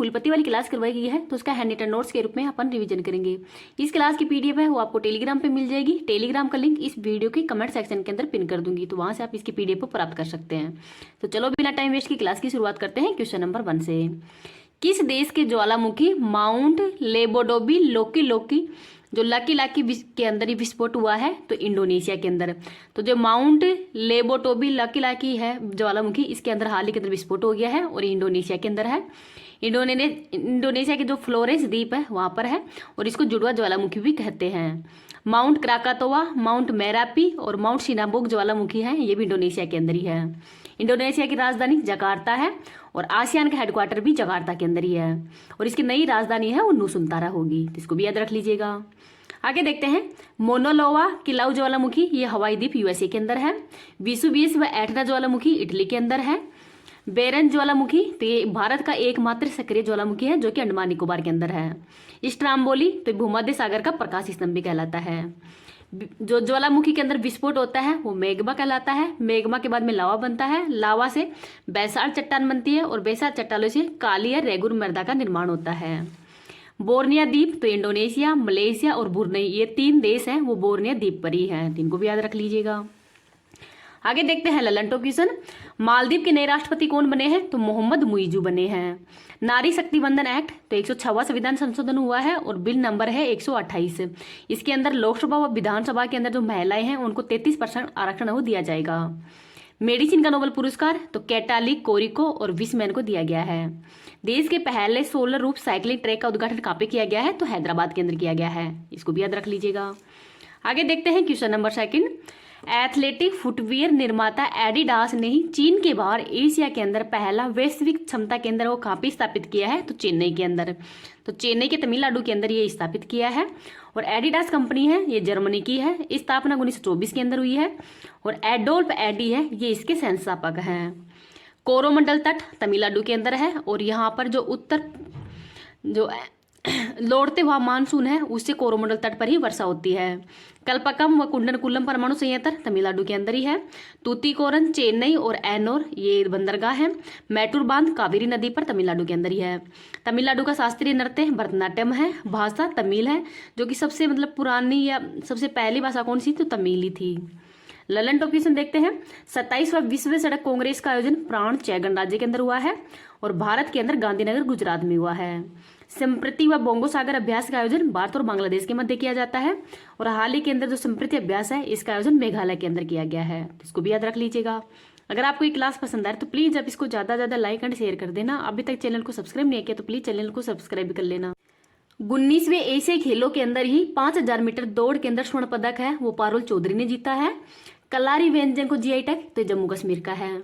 कुलपति वाली क्लास करवाई गई है तो उसका हैंड रिटन नोट्स के रूप में अपन रिवीजन करेंगे। इस क्लास की पीडीएफ है वो आपको टेलीग्राम पे मिल जाएगी। टेलीग्राम का लिंक इस वीडियो के कमेंट सेक्शन के अंदर पिन कर दूंगी, तो वहां से आप इसकी पीडीएफ को प्राप्त कर सकते हैं। तो चलो बिना टाइम वेस्ट की क्लास की शुरुआत करते हैं क्वेश्चन नंबर 1 से। किस देश के ज्वालामुखी माउंट लेबोडोबी लोकी लोकी जो लाकी लाकी के अंदर ही विस्फोट हुआ है? तो इंडोनेशिया के अंदर। तो जो माउंट लेबोटोबी लाकी लाकी है ज्वालामुखी, इसके अंदर हाल ही के अंदर विस्फोट हो गया है और इंडोनेशिया के अंदर है। इंडोनेशिया के जो फ्लोरेंस द्वीप है वहां पर है और इसको जुड़वा ज्वालामुखी भी कहते हैं। माउंट क्राकातोवा, माउंट मेरापी और माउंट सिनाबोग ज्वालामुखी है, ये भी इंडोनेशिया के अंदर ही है। इंडोनेशिया की राजधानी जकार्ता है और आसियान का हेडक्वार्टर भी जकार्ता के अंदर ही है और इसकी नई राजधानी है वो नुसुंतारा होगी, इसको भी याद रख लीजिएगा। आगे देखते हैं मोनोलोवा किलाउ ज्वालामुखी, ये हवाई द्वीप यूएसए के अंदर है। विसुवियस व एटना ज्वालामुखी इटली के अंदर है। बेरन ज्वालामुखी तो ये भारत का एकमात्र सक्रिय ज्वालामुखी है जो कि अंडमान निकोबार के अंदर है। स्ट्राम्बोली तो भूमध्य सागर का प्रकाश स्तंभ भी कहलाता है। जो ज्वालामुखी के अंदर विस्फोट होता है वो मैग्मा कहलाता है। मैग्मा के बाद में लावा बनता है, लावा से बेसाल्ट चट्टान बनती है और बेसाल्ट चट्टानों से काली या रेगुर मृदा का निर्माण होता है। बोर्निया द्वीप तो इंडोनेशिया, मलेशिया और ब्रुनई, ये 3 देश हैं वो बोर्निया द्वीप पर ही हैं, इनको भी याद रख लीजिएगा। आगे देखते हैं ललंटो क्वेश्चन। मालदीव के नए राष्ट्रपति कौन बने हैं? तो मोहम्मद मुइजू बने हैं। नारी शक्ति वंदन एक्ट तो 106वां संविधान संशोधन हुआ है और बिल नंबर है 128। इसके अंदर लोकसभा व विधानसभा के अंदर जो महिलाएं हैं उनको 33% आरक्षण वो दिया जाएगा। मेडिसिन का नोबेल पुरस्कार तो कैटाली कोरिको और विसमैन को दिया गया है। देश के पहले सोलर रूफ साइकिलिंग ट्रैक का उद्घाटन कहाँ पे किया गया है? तो हैदराबाद के अंदर किया गया है, इसको भी याद रख लीजिएगा। आगे देखते हैं क्वेश्चन नंबर 2। एथलेटिक फुटवियर निर्माता एडिडास ने ही चीन के बाहर एशिया के अंदर पहला वैश्विक क्षमता केंद्र वो कहाँ पे स्थापित किया है? तो चेन्नई के अंदर। तो चेन्नई के तमिलनाडु के अंदर ये स्थापित किया है और एडिडास कंपनी है ये जर्मनी की है। स्थापना 1924 के अंदर हुई है और एडोल्फ एडी है ये इसके संस्थापक हैं। कोरोमंडल तट तमिलनाडु के अंदर है और यहाँ पर जो जो लौटते हुआ मानसून है उससे कोरोमंडल तट पर ही वर्षा होती है। कल्पकम व कुंडनकुलम परमाणु संयंत्र तमिलनाडु के अंदर ही है। तूतीकोरन चेन्नई और एनोर ये बंदरगाह है। मैटूर बांध कावेरी नदी पर तमिलनाडु के अंदर ही है। तमिलनाडु का शास्त्रीय नृत्य भरतनाट्यम है। भाषा तमिल है जो कि सबसे पुरानी या सबसे पहली भाषा कौन सी? तो तमिल ही थी। ललन टॉप क्वेश्चन देखते हैं। 27वां विश्व सड़क कांग्रेस का आयोजन प्राण चय गणराज्य के अंदर हुआ है और भारत के अंदर गांधीनगर गुजरात में हुआ है। संप्रति व बोंगो सागर अभ्यास का आयोजन भारत और बांग्लादेश के मध्य किया जाता है और हाल ही के अंदर जो संप्रति अभ्यास है इसका आयोजन मेघालय के अंदर किया गया है, इसको भी याद रख लीजिएगा। अगर आपको ये क्लास पसंद आए तो प्लीज आप इसको ज्यादा लाइक एंड शेयर कर देना। अभी तक चैनल को सब्सक्राइब नहीं किया तो प्लीज चैनल को सब्सक्राइब कर लेना। 19वें एशियाई खेलों के अंदर ही 5000 मीटर दौड़ के अंदर स्वर्ण पदक है वो पारुल चौधरी ने जीता है। कलारी व्यंजन को जीआई टैग तो जम्मू कश्मीर का है।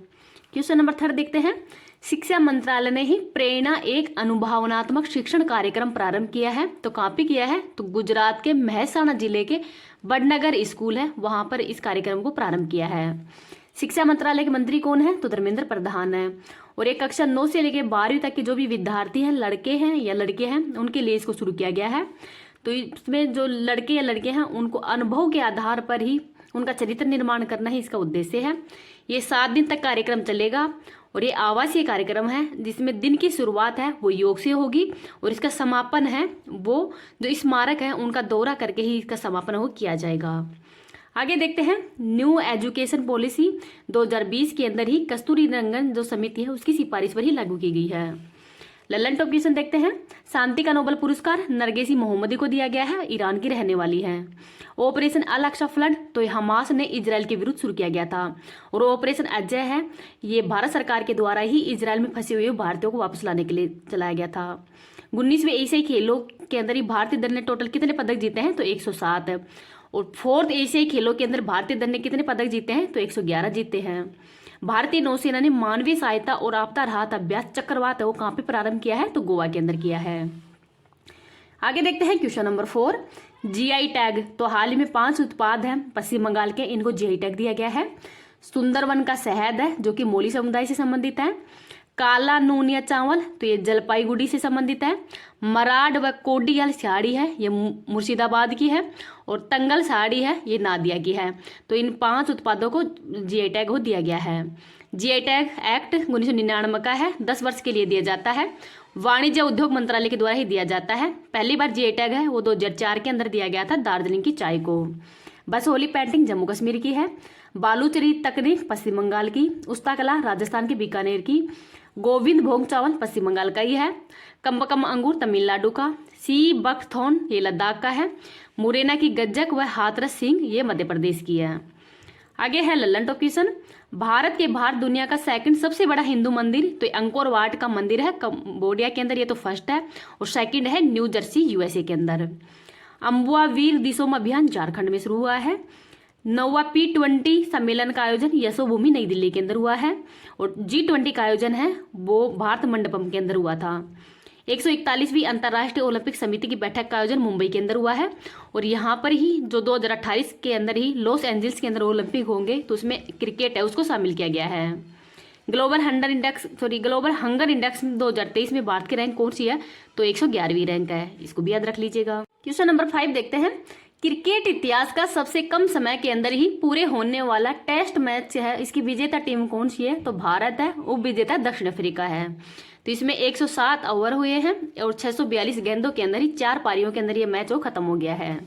क्वेश्चन नंबर 3 देखते हैं। शिक्षा मंत्रालय ने ही प्रेरणा एक अनुभवनात्मक शिक्षण कार्यक्रम प्रारंभ किया है, तो कहाँ पे किया है? तो गुजरात के महसाणा जिले के वडनगर स्कूल है वहां पर इस कार्यक्रम को प्रारंभ किया है। शिक्षा मंत्रालय के मंत्री कौन है? तो धर्मेंद्र प्रधान है और एक कक्षा 9 से लेकर 12वीं तक के जो भी विद्यार्थी हैं लड़के हैं या लड़के हैं उनके लिए इसको शुरू किया गया है। तो इसमें जो लड़के या लड़के हैं उनको अनुभव के आधार पर ही उनका चरित्र निर्माण करना ही इसका उद्देश्य है। ये 7 दिन तक कार्यक्रम चलेगा और ये आवासीय कार्यक्रम है जिसमें दिन की शुरुआत है वो योग से होगी और इसका समापन है वो जो स्मारक है उनका दौरा करके ही इसका समापन हो किया जाएगा। आगे देखते हैं। न्यू एजुकेशन पॉलिसी 2020 के अंदर ही कस्तूरी रंगन जो समिति है उसकी सिफारिश पर ही लागू की गई है। ललन टॉप क्वेश्चन देखते हैं। शांति का नोबेल पुरस्कार नरगेसी मोहम्मदी को दिया गया है, ईरान की रहने वाली है। ऑपरेशन अल अक्सा फ्लड तो हमास ने इजराइल के विरुद्ध शुरू किया गया था और ऑपरेशन अजय है ये भारत सरकार के द्वारा ही इजराइल में फंसे हुए भारतीयों को वापस लाने के लिए चलाया गया था। 19वें एशियाई खेलों के अंदर ही भारतीय दल ने टोटल कितने पदक जीते हैं? तो 107। और 4th एशियाई खेलों के अंदर भारतीय दल ने कितने पदक जीते हैं? तो 111 जीते हैं। भारतीय नौसेना ने मानवीय सहायता और आपदा राहत अभ्यास चक्रवात वो कहाँ पे प्रारंभ किया है? तो गोवा के अंदर किया है। आगे देखते हैं क्वेश्चन नंबर 4। जीआई टैग तो हाल ही में 5 उत्पाद हैं पश्चिम बंगाल के, इनको जीआई टैग दिया गया है। सुंदरवन का शहद है जो कि मोली समुदाय से संबंधित है। काला नूनिया चावल तो ये जलपाईगुड़ी से संबंधित है। मराड व कोडियाल साड़ी है ये मुर्शिदाबाद की है और तंगल साड़ी है ये नादिया की है। तो इन 5 उत्पादों को जीआई टैग को दिया गया है। जीआई टैग एक्ट 1999 का है, 10 वर्ष के लिए दिया जाता है वाणिज्य उद्योग मंत्रालय के द्वारा ही दिया जाता है। पहली बार जीआई टैग है वो 2004 के अंदर दिया गया था दार्जिलिंग की चाय को। बसोली पेंटिंग जम्मू कश्मीर की है। बालूचरी तकनीक पश्चिम बंगाल की। उस्ता कला राजस्थान के बीकानेर की। गोविंद भोग चावल पश्चिम बंगाल का ही है। कम्बकम अंगूर तमिलनाडु का। सी बकथॉर्न ये लद्दाख का है। मुरैना की गज्जक व हाथरस सिंह ये मध्य प्रदेश की है। आगे है लल्लन टॉप क्वेश्चन। भारत के बाहर दुनिया का सेकंड सबसे बड़ा हिंदू मंदिर, तो अंकोर वाट का मंदिर है कंबोडिया के अंदर, ये तो फर्स्ट है, और सेकंड है न्यू जर्सी यूएसए के अंदर। अम्बुआ वीर दिसोम अभियान झारखंड में शुरू हुआ है। 9वां P20 सम्मेलन का आयोजन यशोभूमि नई दिल्ली के अंदर हुआ है, और G20 का आयोजन है वो भारत मंडपम के अंदर हुआ था। 141वीं अंतर्राष्ट्रीय ओलंपिक समिति की बैठक का आयोजन मुंबई के अंदर हुआ है, और यहाँ पर ही जो 2028 के अंदर ही लॉस एंजल्स के अंदर ओलंपिक होंगे तो उसमें क्रिकेट है उसको शामिल किया गया है। ग्लोबल हंगर इंडेक्स 2023 में भारत की रैंक कौन सी है, तो 111वीं रैंक है, इसको भी याद रख लीजिएगा। क्वेश्चन नंबर 5 देखते हैं। क्रिकेट इतिहास का सबसे कम समय के अंदर ही पूरे होने वाला टेस्ट मैच है, इसकी विजेता टीम कौन सी है, तो भारत है। उप विजेता दक्षिण अफ्रीका है। तो इसमें 107 ओवर हुए हैं और 642 गेंदों के अंदर ही 4 पारियों के अंदर ये मैच वो खत्म हो गया है।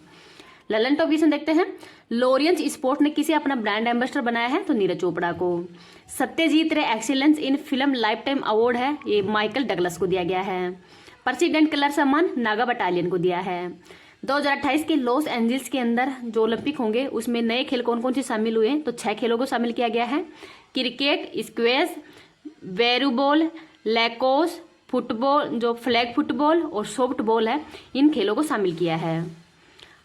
ललन टॉप क्वेश्चन देखते हैं। लॉरियंस स्पोर्ट ने किसे अपना ब्रांड एम्बेसडर बनाया है, तो नीरज चोपड़ा को। सत्यजीत रे excellence in film life time award है, ये माइकल डगलस को दिया गया है। प्रेसिडेंट कलर सम्मान नागा बटालियन को दिया है। 2028 के लॉस एंजल्स के अंदर जो ओलंपिक होंगे उसमें नए खेल कौन कौन से शामिल हुए हैं, तो 6 खेलों को शामिल किया गया है। Cricket, squash, volleyball, lacrosse, football जो फ्लैग फुटबॉल और सॉफ्टबॉल है, इन खेलों को शामिल किया है।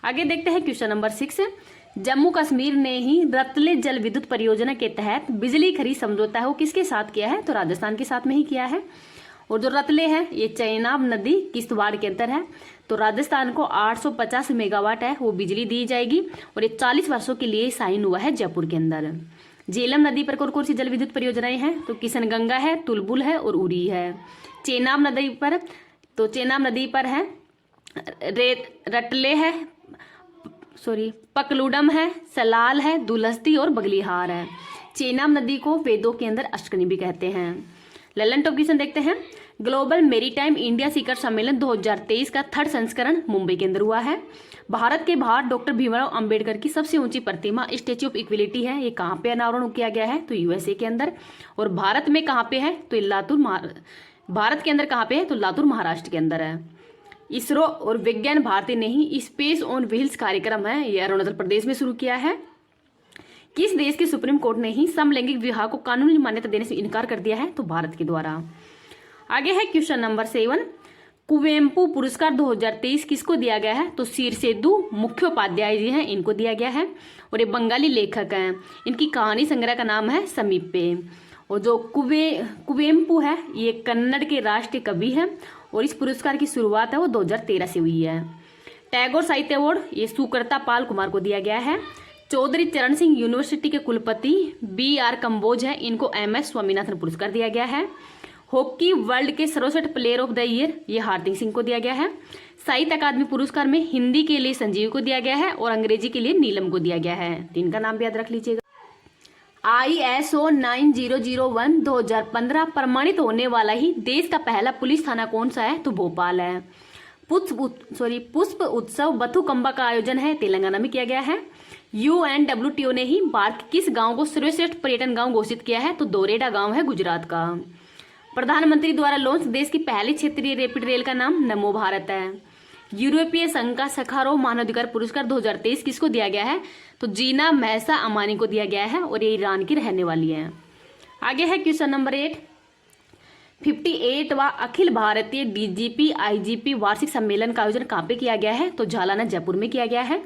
आगे देखते हैं क्वेश्चन नंबर 6। जम्मू कश्मीर ने ही रतले जल विद्युत परियोजना के तहत बिजली खरीद समझौता है वो किसके साथ किया है, तो राजस्थान के साथ में ही किया है। और जो रतले है ये चेनाब नदी किश्तवाड़ के अंदर है, तो राजस्थान को 850 मेगावाट है वो बिजली दी जाएगी, और ये 40 वर्षों के लिए साइन हुआ है जयपुर के अंदर। झेलम नदी पर कौन कौन सी जल विद्युत परियोजनाएं हैं, तो किशनगंगा है, तुलबुल है और उरी है। चेनाब नदी पर है रटले है, पकलुडम है, सलाल है, दुलहस्ती और बगलीहार है। चेनाब नदी को वेदों के अंदर अष्टकनी भी कहते हैं। ललन टॉप क्वेश्चन देखते हैं। ग्लोबल मेरीटाइम इंडिया शिखर सम्मेलन 2023 का 3rd संस्करण मुंबई के अंदर हुआ है। भारत के बाहर डॉक्टर भीमराव अंबेडकर की सबसे ऊंची प्रतिमा स्टैच्यू ऑफ इक्विलिटी है, ये कहाँ पे अनावरण किया गया है, तो यूएसए के अंदर। और भारत में कहाँ पे है, तो भारत के अंदर कहाँ पे है, तो लातूर महाराष्ट्र के अंदर है। इसरो और विज्ञान भारती ने ही स्पेस ऑन व्हील्स कार्यक्रम है, ये अरुणाचल प्रदेश में शुरू किया है। किस देश के सुप्रीम कोर्ट ने ही समलैंगिक विवाह को कानूनी मान्यता देने से इनकार कर दिया है, तो भारत के द्वारा। आगे है क्वेश्चन नंबर 7। कुवेम्पु पुरस्कार 2023 किसको दिया गया है, तो शीर्षेदु मुख्योपाध्याय जी हैं, इनको दिया गया है, और ये बंगाली लेखक हैं। इनकी कहानी संग्रह का नाम है समीपे। और जो कुवेम्पु है ये कन्नड़ के राष्ट्रीय कवि हैं, और इस पुरस्कार की शुरुआत है वो 2013 से हुई है। टैगोर साहित्य अवार्ड ये सुकृता पाल कुमार को दिया गया है। चौधरी चरण सिंह यूनिवर्सिटी के कुलपति BR कंबोज है, इनको MS स्वामीनाथन पुरस्कार दिया गया है। हॉकी वर्ल्ड के सर्वश्रेष्ठ प्लेयर ऑफ द ईयर ये हार्दिक सिंह को दिया गया है। साहित्य अकादमी पुरस्कार में हिंदी के लिए संजीव को दिया गया है और अंग्रेजी के लिए नीलम को दिया गया है। इनका नाम भी याद रख लीजिएगा। ISO 9001 2015 प्रमाणित होने वाला ही देश का पहला पुलिस थाना कौन सा है, तो भोपाल है। पुष्प उत्सव बथुकंबा का आयोजन है तेलंगाना में किया गया है। UNWTO ने ही भारत के किस गांव को सर्वश्रेष्ठ पर्यटन गांव घोषित किया है, तो दोरेडा गांव है गुजरात का। प्रधानमंत्री द्वारा लॉन्च देश की पहली क्षेत्रीय रैपिड रेल का नाम नमो भारत है। यूरोपीय संघ का सखारोव मानवाधिकार पुरस्कार 2023 किसको दिया गया है, तो जीना महसा अमानी को दिया गया है, और ये ईरान की रहने वाली है। आगे है question number 8। 58वां Akhil Bharatiya DGP IGP वार्षिक सम्मेलन का आयोजन कहाँ पे किया गया है, तो झालाना जयपुर में किया गया है।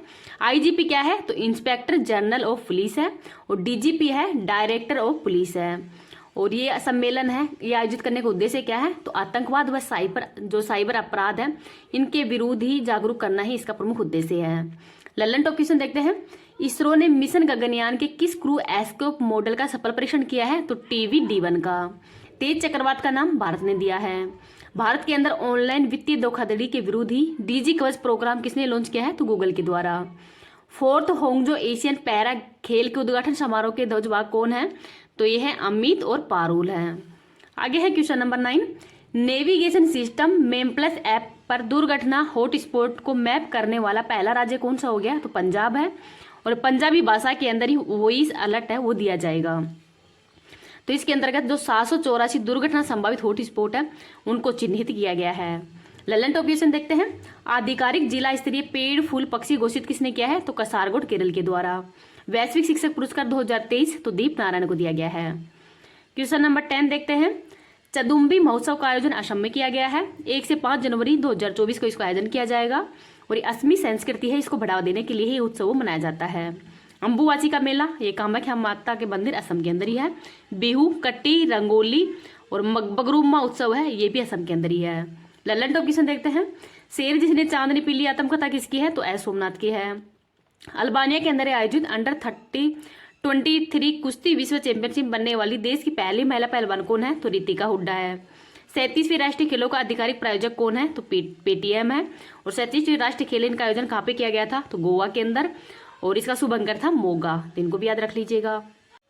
IGP क्या है, तो इंस्पेक्टर जनरल ऑफ पुलिस है, और DGP है डायरेक्टर ऑफ पुलिस है। और ये सम्मेलन है ये आयोजित करने का उद्देश्य क्या है, तो आतंकवाद व साइबर अपराध है इनके विरुद्ध ही जागरूक करना ही इसका प्रमुख उद्देश्य है। ललन टॉप क्वेश्चन देखते हैं। इसरो ने मिशन गगनयान के किस क्रू एस्केप मॉडल का सफल परीक्षण किया है, तो TVD-1 का। तेज चक्रवात का नाम भारत ने दिया है। भारत के अंदर ऑनलाइन वित्तीय धोखाधड़ी के विरुद्ध ही DG कवच प्रोग्राम किसने लॉन्च किया है, तो गूगल के द्वारा। 4th होंगजो एशियन पैरा खेल के उद्घाटन समारोह के ध्वजवाहक कौन है, तो ये है अमित और पारुल है। आगे है question number 9। Navigation system Mappls app पर दुर्घटना हॉटस्पॉट को मैप करने वाला पहला राज्य कौन सा हो गया? तो पंजाब है, और पंजाबी भाषा के अंदर ही वॉइस अलर्ट है वो दिया जाएगा। तो इसके अंतर्गत जो 784 दुर्घटना संभावित हॉटस्पॉट है उनको चिन्हित किया गया है। ललन टॉप क्वेश्चन देखते हैं। आधिकारिक जिला स्तरीय पेड़ फूल पक्षी घोषित किसने किया है? तो कसारगोड केरल के द्वारा। वैश्विक शिक्षक पुरस्कार 2023 तो दीप नारायण को दिया गया है। क्वेश्चन नंबर 10 देखते हैं। चदुम्बी महोत्सव का आयोजन असम में किया गया है। 1 से 5 जनवरी 2024 को इसका आयोजन किया जाएगा, और ये असमी संस्कृति है, इसको बढ़ावा देने के लिए ये उत्सव मनाया जाता है। अम्बुवाची का मेला, ये कामाख्या माता के मंदिर असम के अंदर ही है। बिहू, कट्टी, रंगोली और बगरुम्मा उत्सव है, ये भी असम के अंदर ही है। ललन टॉप क्वेश्चन देखते हैं। शेर जिसने चांदनी पीली आत्मकथा किसकी है? तो एस सोमनाथ की है। अल्बानिया के अंदर आयोजित अंडर 23 कुश्ती विश्व चैंपियनशिप बनने वाली देश की पहली महिला पहलवान कौन है? तो रितिका हुड्डा है। 37वीं राष्ट्रीय खेलों का आधिकारिक प्रायोजक कौन है? तो पेटीएम है। और 37वीं राष्ट्रीय खेल इनका आयोजन कहाँ पे किया गया था? तो गोवा के अंदर, और इसका शुभंकर था मोगा। तो इनको भी याद रख लीजिएगा।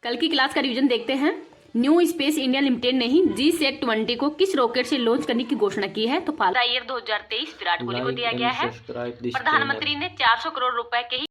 कल की क्लास का रिवीजन देखते हैं। न्यू स्पेस इंडिया लिमिटेड ने ही GSAT-20 को किस रॉकेट से लॉन्च करने की घोषणा की है? तो फाल्कन ईयर 2023 विराट कोहली को दिया गया है। प्रधानमंत्री ने 400 करोड़ रुपए के ही